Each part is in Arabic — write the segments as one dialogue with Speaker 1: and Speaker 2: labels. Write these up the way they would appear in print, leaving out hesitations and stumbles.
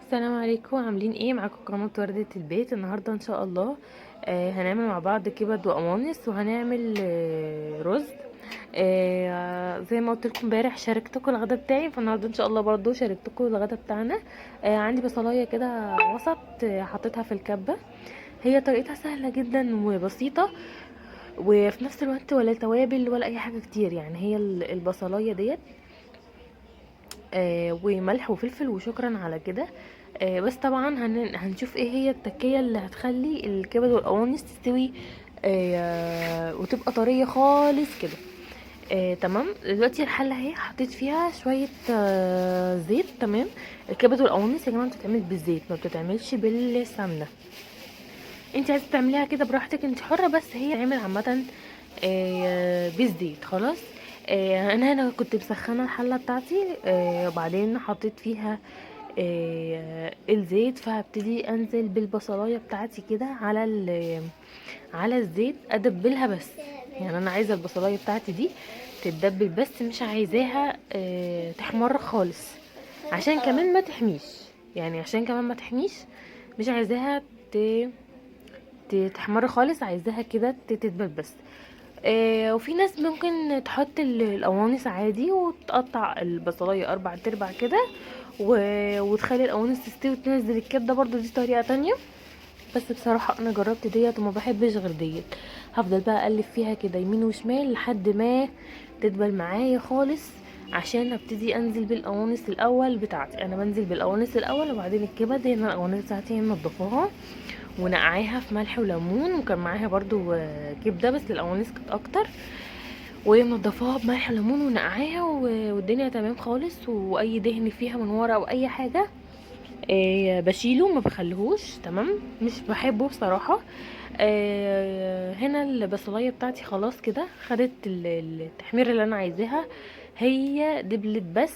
Speaker 1: السلام عليكم، عاملين ايه؟ معاكم قناة وردة البيت. النهاردة ان شاء الله هنعمل مع بعض كبد وقوانص، وهنعمل رز. زي ما قلت لكم امبارح شاركتكم الغدا بتاعي، فالنهارده ان شاء الله برضو شاركتكم الغدا بتاعنا. عندي بصلايه كده وسط، حطيتها في الكبه. هي طريقتها سهله جدا وبسيطه، وفي نفس الوقت ولا توابل ولا اي حاجه كتير. يعني هي البصلايه ديت وملح وفلفل وشكرا على كده. بس طبعا هنشوف ايه هي التكية اللي هتخلي الكبد والقوانص تستوي وتبقى طرية خالص كده. تمام. دلوقتي الحلة اهي حطيت فيها شوية زيت. تمام. الكبد والقوانص يا جماعة بتتعمل بالزيت، ما بتتعملش بالسمنة. انت عايزة تعمليها كده براحتك، انت حرة، بس هي عامل عامة بالزيت خلاص. انا هنا كنت مسخنه الحله بتاعتي، وبعدين حطيت فيها الزيت، فهبتدي انزل بالبصلايه بتاعتي كده على الزيت، ادبلها بس. يعني انا عايزه البصلايه بتاعتي دي تتدبل، بس مش عايزاها تحمر خالص، عشان كمان ما تحميش. يعني عشان كمان ما تحميش، مش عايزاها تحمر خالص، عايزاها كده تتدبل بس. وفي ناس ممكن تحط القوانص عادي وتقطع البصلايه 4 تربع كده، وتخلي القوانص تستوي وتنزل الكبده برضو، دي طريقه تانية. بس بصراحه انا جربت ديت وما بحبش غير ديت. هفضل بقى اقلب فيها كده يمين وشمال لحد ما تدبل معايا خالص، عشان ابتدي انزل بالقوانص الاول بتاعتي. انا بنزل بالقوانص الاول وبعدين الكبد. هنا القوانص بتاعتي منضفاها ونقعاها في ملح وليمون، وكان معاها برضو كبده، بس القوانص كانت اكتر. ومنضفاها بملح وليمون ونقعاها والدنيا تمام خالص. واي دهن فيها من ورا او اي حاجه بشيله، ما بخليهوش. تمام. مش بحبه بصراحه. هنا البصلايه بتاعتي خلاص كده خدت التحمير اللي انا عايزاها. هي دبلت بس،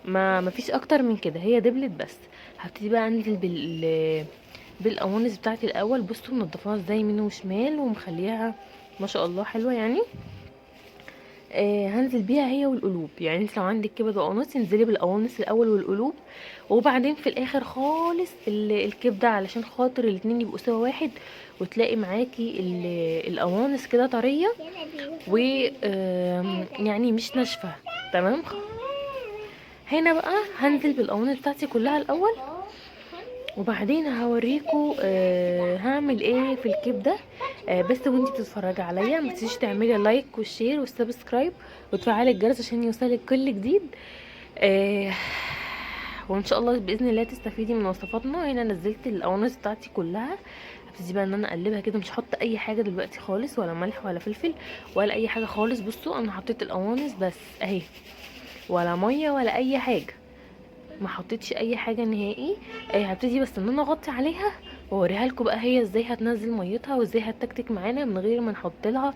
Speaker 1: ما فيش اكتر من كده، هي دبلت بس. هبتدي بقى انزل بالقوانص بتاعتي الاول. بصوا منضفاها ازاي يمين وشمال ومخليها ما شاء الله حلوه يعني. هنزل بيها هي والقلوب. يعني انت لو عندك كبد وقوانص انزلي بالقوانص الاول والقلوب، وبعدين في الاخر خالص الكبده، علشان خاطر الاتنين يبقوا سوا واحد، وتلاقي معاكي القوانص كده طريه و يعني مش ناشفه. تمام. هنا بقى هنزل بالقوانص بتاعتي كلها الاول، وبعدين هوريكم هعمل ايه في الكبده. بس وانتي بتتفرجي عليا ما تنسيش تعملي لايك والشير والسبسكرايب وتفعلي الجرس عشان يوصلك كل جديد. آه وان شاء الله باذن الله تستفيدي من وصفاتنا. هنا نزلت القوانص بتاعتي كلها، هبتدي بقى ان انا اقلبها كده. مش هحط اي حاجه دلوقتي خالص، ولا ملح ولا فلفل ولا اي حاجه خالص. بصوا انا حطيت القوانص بس اهي، ولا ميه ولا اي حاجه، ما حطيتش اي حاجه نهائي. هبتدي بس ان انا اغطي عليها واوريها لكم بقى هي ازاي هتنزل ميتها وازاي هتكتك معانا من غير ما نحط لها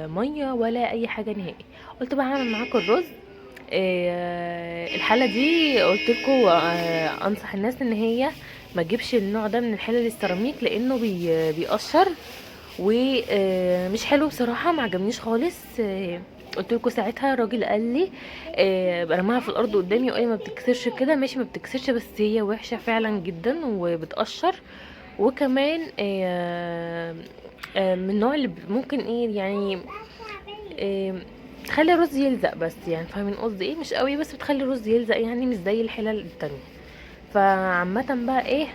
Speaker 1: ميه ولا اي حاجه نهائي. قلت بقى هعمل معاكم الرز. الحله دي قلت لكم انصح الناس ان هي ما تجيبش النوع ده من الحلل السيراميك، لانه بيقشر ومش حلو بصراحه، ما عجبنيش خالص. قلت لكم ساعتها الراجل قال لي برماها في الارض قدامي وقال ما بتكسرش كده. ماشي، ما بتكسرش، بس هي وحشه فعلا جدا وبتقشر. وكمان من النوع اللي ممكن ايه يعني تخلي الرز يلزق. بس يعني فاهمين قصدي ايه؟ مش قوي، بس بتخلي الرز يلزق، يعني مش زي الحلل التانية. فعامة بقى ايه،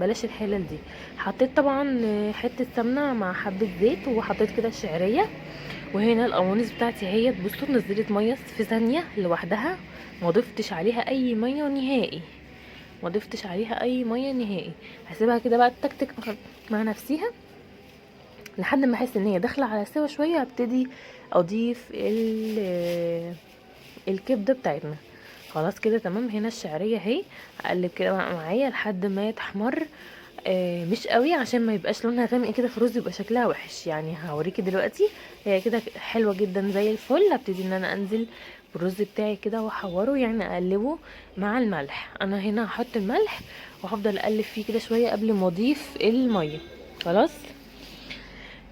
Speaker 1: بلاش الحلل دي. حطيت طبعا حتة سمنة مع حبة زيت، وحطيت كده الشعرية. وهنا القوانص بتاعتي هي بصوا نزلت مية في ثانية لوحدها، ما ضفتش عليها اي مية نهائي، ما ضفتش عليها اي مية نهائي. هسيبها كده بقى تكتك مع نفسها لحد ما احس ان هي داخله على سوا شويه. هبتدي اضيف الكبده بتاعتنا. خلاص كده تمام. هنا الشعريه اهي، اقلب كده معايا لحد ما تحمر. مش قوي عشان ما يبقاش لونها غامق كده في الرز، يبقى شكلها وحش. يعني هوريكي دلوقتي هي كده حلوه جدا زي الفل. هبتدي ان انا انزل بالرز بتاعي كده واحوره، يعني اقلبه مع الملح. انا هنا هحط الملح وهفضل اقلب فيه كده شويه قبل ما اضيف الميه. خلاص.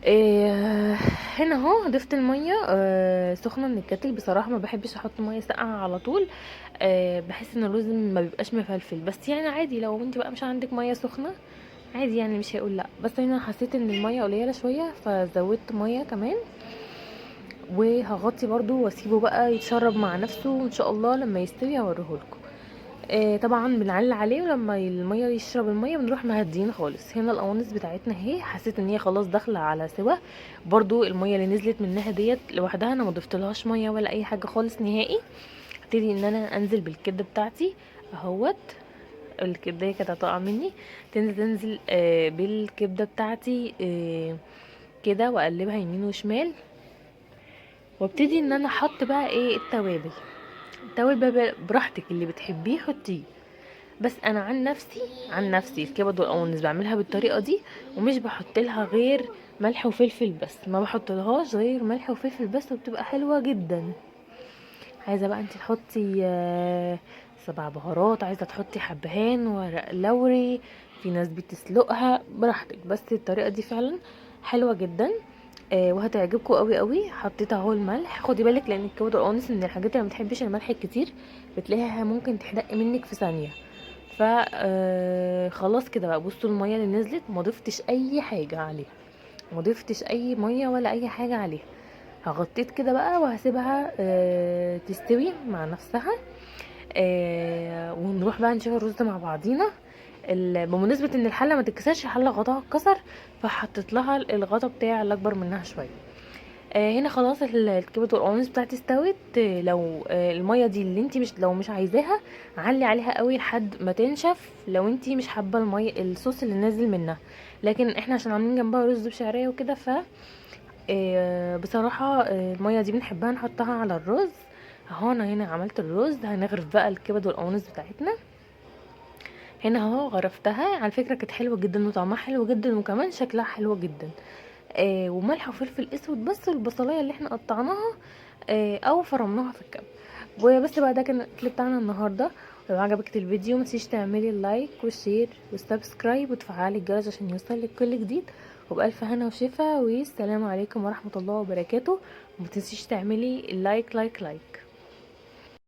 Speaker 1: إيه هنا اهو ضفت الميه سخنه من الكاتل. بصراحه ما بحبش احط ميه ساقعه على طول، بحس ان الرز ما بيبقاش مفلفل. بس يعني عادي لو انت بقى مش عندك ميه سخنه عادي يعني مش هيقول لا. بس هنا حسيت ان الميه قليله شويه فزودت ميه كمان، وهغطي برضو واسيبه بقى يتشرب مع نفسه، وان شاء الله لما يستوي هوريهولكم. طبعا بنعلي عليه، ولما الميه يشرب الميه بنروح مهديين خالص. هنا القوانص بتاعتنا اهي، حسيت ان هي خلاص داخله على سوا. برضو الميه اللي نزلت منها ديت لوحدها انا ما ضفتلهاش ميه ولا اي حاجه خالص نهائي. هبتدي ان انا انزل بالكبده بتاعتي اهوت. الكبده كانت هتقع مني، تنزل بالكبده بتاعتي كده، واقلبها يمين وشمال. وابتدي ان انا احط بقى ايه التوابل. التوابل بقى براحتك، اللي بتحبيه حطيه. بس انا عن نفسي الكبد والقوانص بعملها بالطريقه دي، ومش بحط لها غير ملح وفلفل بس. ما بحط لهاش غير ملح وفلفل بس، وبتبقى حلوه جدا. عايزه بقى انت تحطي 7 بهارات، عايزه تحطي حبهان ورق لوري، في ناس بتسلقها براحتك. بس الطريقه دي فعلا حلوه جدا وهتعجبكم قوي قوي. حطيت اهو الملح. خدي بالك لان الكبد والقوانص من الحاجات اللي ما بتحبش الملح الكتير، بتلاقيها ممكن تحرق منك في ثانيه. ف خلاص كده بقى. بصوا الميه اللي نزلت، ما ضفتش اي حاجه عليها، ما ضفتش اي ميه ولا اي حاجه عليها. هغطيت كده بقى وهسيبها تستوي مع نفسها. ونروح بقى نشوف الرز مع بعضينا. بمناسبه ان الحله ما تتكسرش، الحله غطاها اتكسر فحطيت لها الغطا بتاع الاكبر منها شويه. هنا خلاص الكبد والقوانص بتاعتي استوت. لو الميه دي اللي انت مش عايزاها، علي عليها قوي لحد ما تنشف. لو انت مش حابه الميه الصوص اللي نازل منها، لكن احنا عشان عاملين جنبها رز بشعريه وكده، ف بصراحه الميه دي بنحبها نحطها على الرز. اهو انا هنا عملت الرز، هنغرف بقى الكبد والقوانص بتاعتنا. هنا اهو غرفتها. على فكره كانت حلوه جدا وطعمها حلو جدا، وكمان شكلها حلو جدا. وملح وفلفل اسود بس، والبصلايه اللي احنا قطعناها او فرمناها في الكب. وبس بقى، ده كان الاكل بتاعنا النهارده. لو عجبك الفيديو متنسيش تعملي اللايك والشير والسبسكرايب وتفعلي الجرس عشان يوصلك كل جديد. وبألف هنا وشفا، والسلام عليكم ورحمه الله وبركاته. ومتنسيش تعملي اللايك لايك لايك.